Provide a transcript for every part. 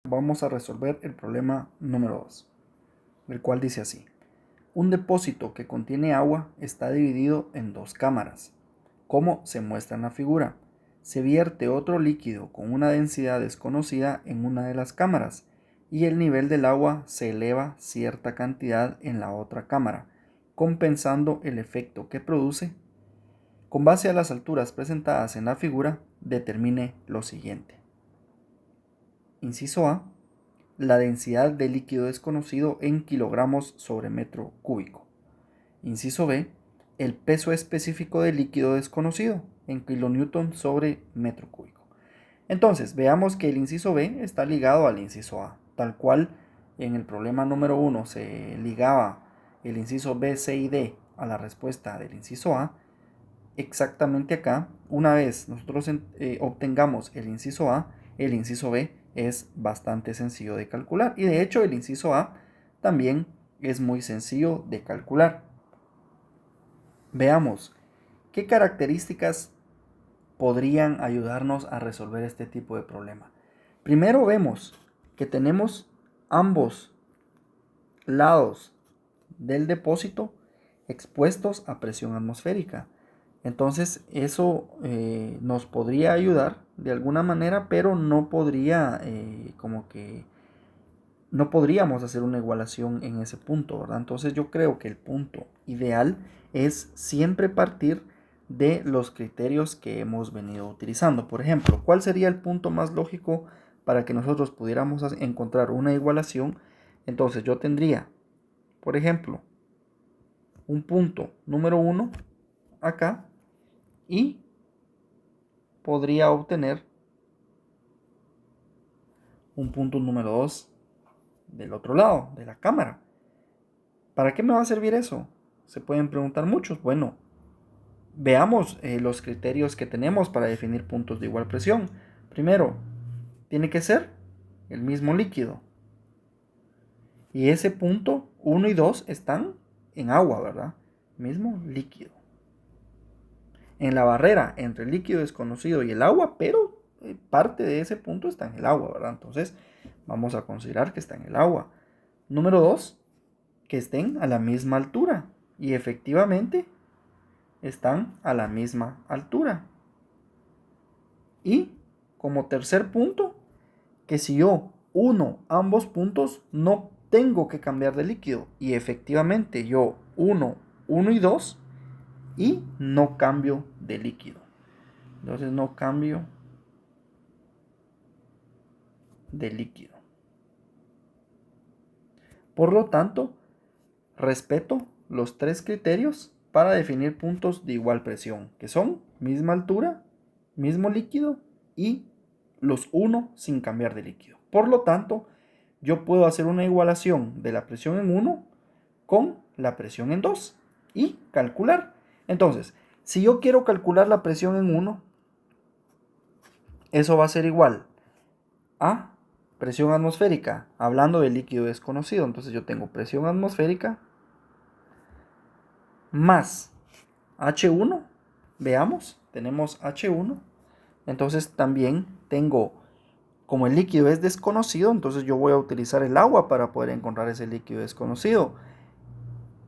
Vamos a resolver el problema número 2, el cual dice así. Un depósito que contiene agua está dividido en dos cámaras. Como se muestra en la figura, se vierte otro líquido con una densidad desconocida en una de las cámaras y el nivel del agua se eleva cierta cantidad en la otra cámara, compensando el efecto que produce. Con base a las alturas presentadas en la figura, determine lo siguiente. Inciso A, la densidad de líquido desconocido en kilogramos sobre metro cúbico. Inciso B, el peso específico del líquido desconocido en kilonewton sobre metro cúbico. Entonces, veamos que el inciso B está ligado al inciso A, tal cual en el problema número 1 se ligaba el inciso B, C y D a la respuesta del inciso A. Exactamente acá, una vez nosotros obtengamos el inciso A, el inciso B es bastante sencillo de calcular. Y de hecho el inciso A también es muy sencillo de calcular. Veamos, ¿qué características podrían ayudarnos a resolver este tipo de problema? Primero vemos que tenemos ambos lados del depósito expuestos a presión atmosférica. Entonces eso nos podría ayudar de alguna manera, pero no podría no podríamos hacer una igualación en ese punto, ¿verdad? Entonces yo creo que el punto ideal es siempre partir de los criterios que hemos venido utilizando. Por ejemplo, ¿cuál sería el punto más lógico para que nosotros pudiéramos encontrar una igualación? Entonces yo tendría, por ejemplo, un punto número 1 acá y podría obtener un punto número 2 del otro lado de la cámara. ¿Para qué me va a servir eso? Se pueden preguntar muchos. Bueno, veamos los criterios que tenemos para definir puntos de igual presión. Primero, tiene que ser el mismo líquido. Y ese punto 1 y 2 están en agua, ¿verdad? Mismo líquido. En la barrera entre el líquido desconocido y el agua, pero parte de ese punto está en el agua, ¿verdad? Entonces vamos a considerar que está en el agua. Número 2, que estén a la misma altura. Y efectivamente están a la misma altura. Y como tercer punto, que si yo uno ambos puntos, no tengo que cambiar de líquido. Y efectivamente yo uno y 2 y no cambio de líquido. Entonces no cambio de líquido. Por lo tanto, respeto los tres criterios para definir puntos de igual presión, que son misma altura, mismo líquido y los uno sin cambiar de líquido. Por lo tanto, yo puedo hacer una igualación de la presión en 1 con la presión en 2 y calcular. Entonces, si yo quiero calcular la presión en 1, eso va a ser igual a presión atmosférica, hablando de líquido desconocido. Entonces yo tengo presión atmosférica más H1. Veamos, tenemos H1. Entonces también tengo, como el líquido es desconocido, entonces yo voy a utilizar el agua para poder encontrar ese líquido desconocido.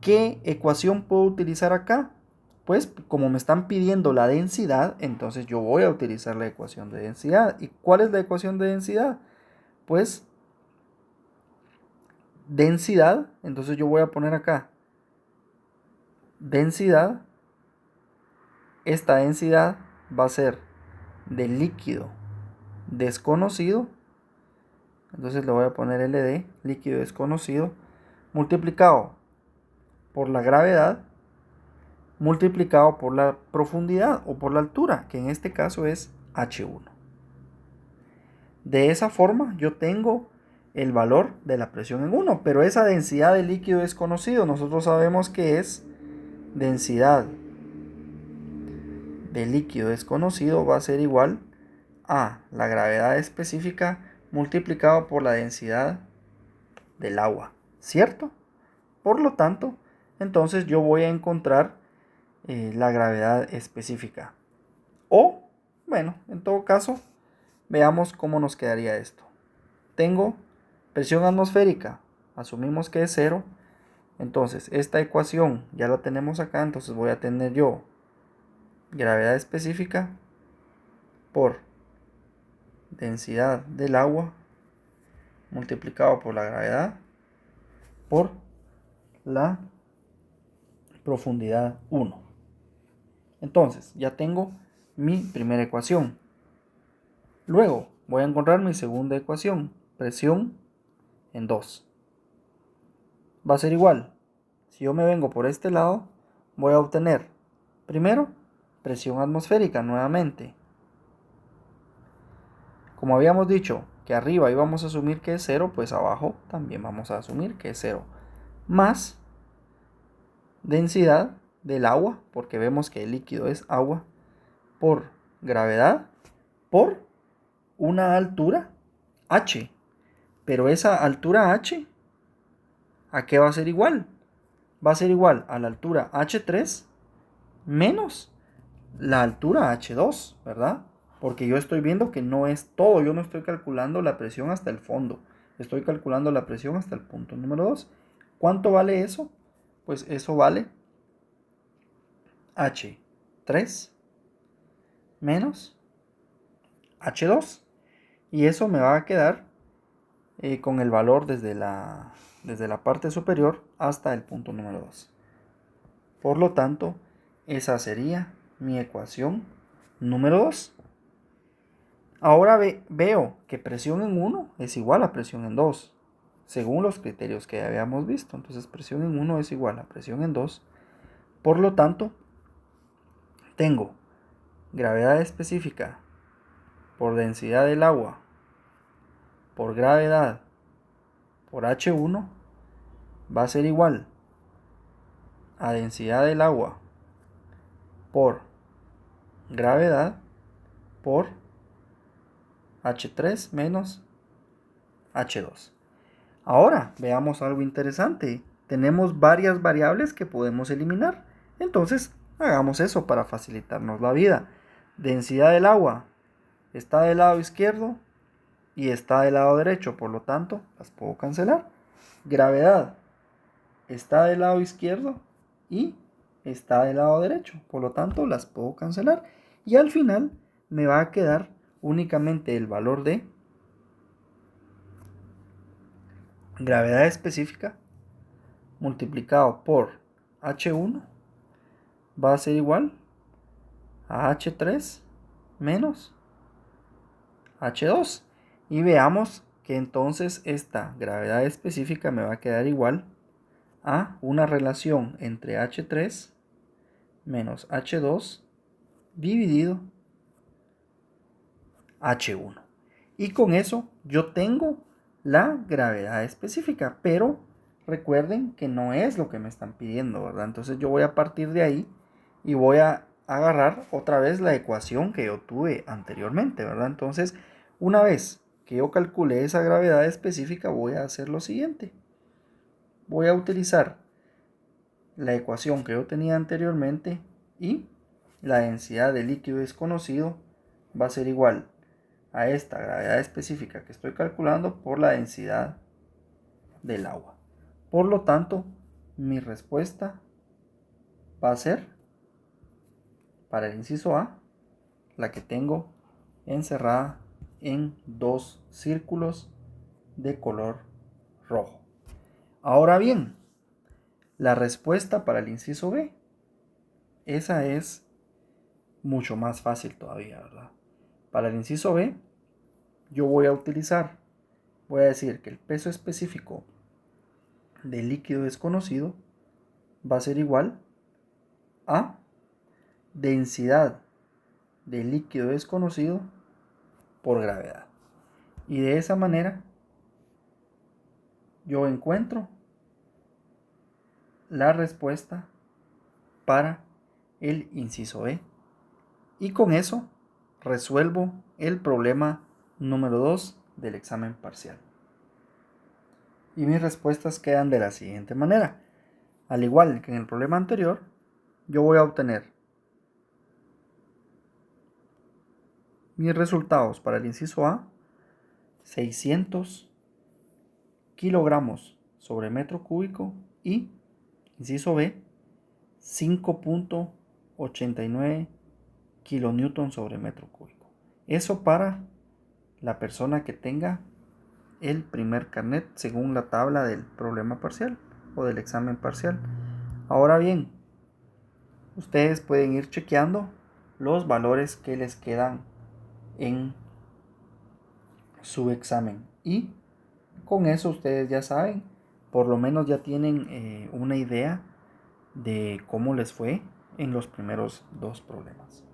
¿Qué ecuación puedo utilizar acá? Pues como me están pidiendo la densidad, entonces yo voy a utilizar la ecuación de densidad. ¿Y cuál es la ecuación de densidad? Pues densidad, entonces yo voy a poner acá densidad. Esta densidad va a ser del líquido desconocido, entonces le voy a poner LD, líquido desconocido, multiplicado por la gravedad, multiplicado por la profundidad o por la altura, que en este caso es H1. De esa forma yo tengo el valor de la presión en 1, pero esa densidad de líquido desconocido nosotros sabemos que es densidad de líquido desconocido va a ser igual a la gravedad específica multiplicado por la densidad del agua, ¿cierto? Por lo tanto, entonces yo voy a encontrar la gravedad específica. O, bueno, en todo caso, veamos cómo nos quedaría esto. tengo presión atmosférica, asumimos que es 0. Entonces, esta ecuación ya la tenemos acá, entonces voy a tener yo gravedad específica por densidad del agua multiplicado por la gravedad por la profundidad 1. Entonces, ya tengo mi primera ecuación. Luego, voy a encontrar mi segunda ecuación, presión en 2. Va a ser igual. Si yo me vengo por este lado, voy a obtener, primero, presión atmosférica nuevamente. Como habíamos dicho que arriba íbamos a asumir que es 0, pues abajo también vamos a asumir que es 0. Más densidad del agua, porque vemos que el líquido es agua, por gravedad, por una altura h. Pero esa altura h, ¿a qué va a ser igual? Va a ser igual a la altura h3 menos la altura h2, ¿verdad? Porque yo estoy viendo que no es todo, yo no estoy calculando la presión hasta el fondo, estoy calculando la presión hasta el punto número 2. ¿Cuánto vale eso? Pues eso vale h3 menos h2, y eso me va a quedar con el valor desde la parte superior hasta el punto número 2. Por lo tanto, esa sería mi ecuación número 2. Ahora veo que presión en 1 es igual a presión en 2, según los criterios que habíamos visto. Entonces, presión en 1 es igual a presión en 2. Por lo tanto, tengo gravedad específica por densidad del agua por gravedad por H1 va a ser igual a densidad del agua por gravedad por H3 menos H2. Ahora veamos algo interesante. Tenemos varias variables que podemos eliminar. Entonces hagamos eso para facilitarnos la vida. Densidad del agua está del lado izquierdo y está del lado derecho, por lo tanto las puedo cancelar. Gravedad está del lado izquierdo y está del lado derecho, por lo tanto las puedo cancelar. Y al final me va a quedar únicamente el valor de gravedad específica multiplicado por H1 va a ser igual a H3 menos H2. Y veamos que entonces esta gravedad específica me va a quedar igual a una relación entre H3 menos H2 dividido H1. Y con eso yo tengo la gravedad específica, pero recuerden que no es lo que me están pidiendo, ¿verdad? Entonces yo voy a partir de ahí y voy a agarrar otra vez la ecuación que yo tuve anteriormente, ¿verdad? Entonces, una vez que yo calcule esa gravedad específica, voy a hacer lo siguiente. Voy a utilizar la ecuación que yo tenía anteriormente y la densidad de líquido desconocido va a ser igual a esta gravedad específica que estoy calculando por la densidad del agua. Por lo tanto, mi respuesta va a ser, para el inciso A, la que tengo encerrada en dos círculos de color rojo. Ahora bien, la respuesta para el inciso B, esa es mucho más fácil todavía, ¿verdad? Para el inciso B, yo voy a decir que el peso específico del líquido desconocido va a ser igual a densidad del líquido desconocido por gravedad. Y de esa manera yo encuentro la respuesta para el inciso B. Y con eso resuelvo el problema número 2 del examen parcial. Y mis respuestas quedan de la siguiente manera. Al igual que en el problema anterior, yo voy a obtener mis resultados para el inciso A, 600 kilogramos sobre metro cúbico y, inciso B, 5.89 kilonewton sobre metro cúbico. Eso para la persona que tenga el primer carnet según la tabla del problema parcial o del examen parcial. Ahora bien, ustedes pueden ir chequeando los valores que les quedan en su examen y con eso ustedes ya saben, por lo menos ya tienen una idea de cómo les fue en los primeros dos problemas.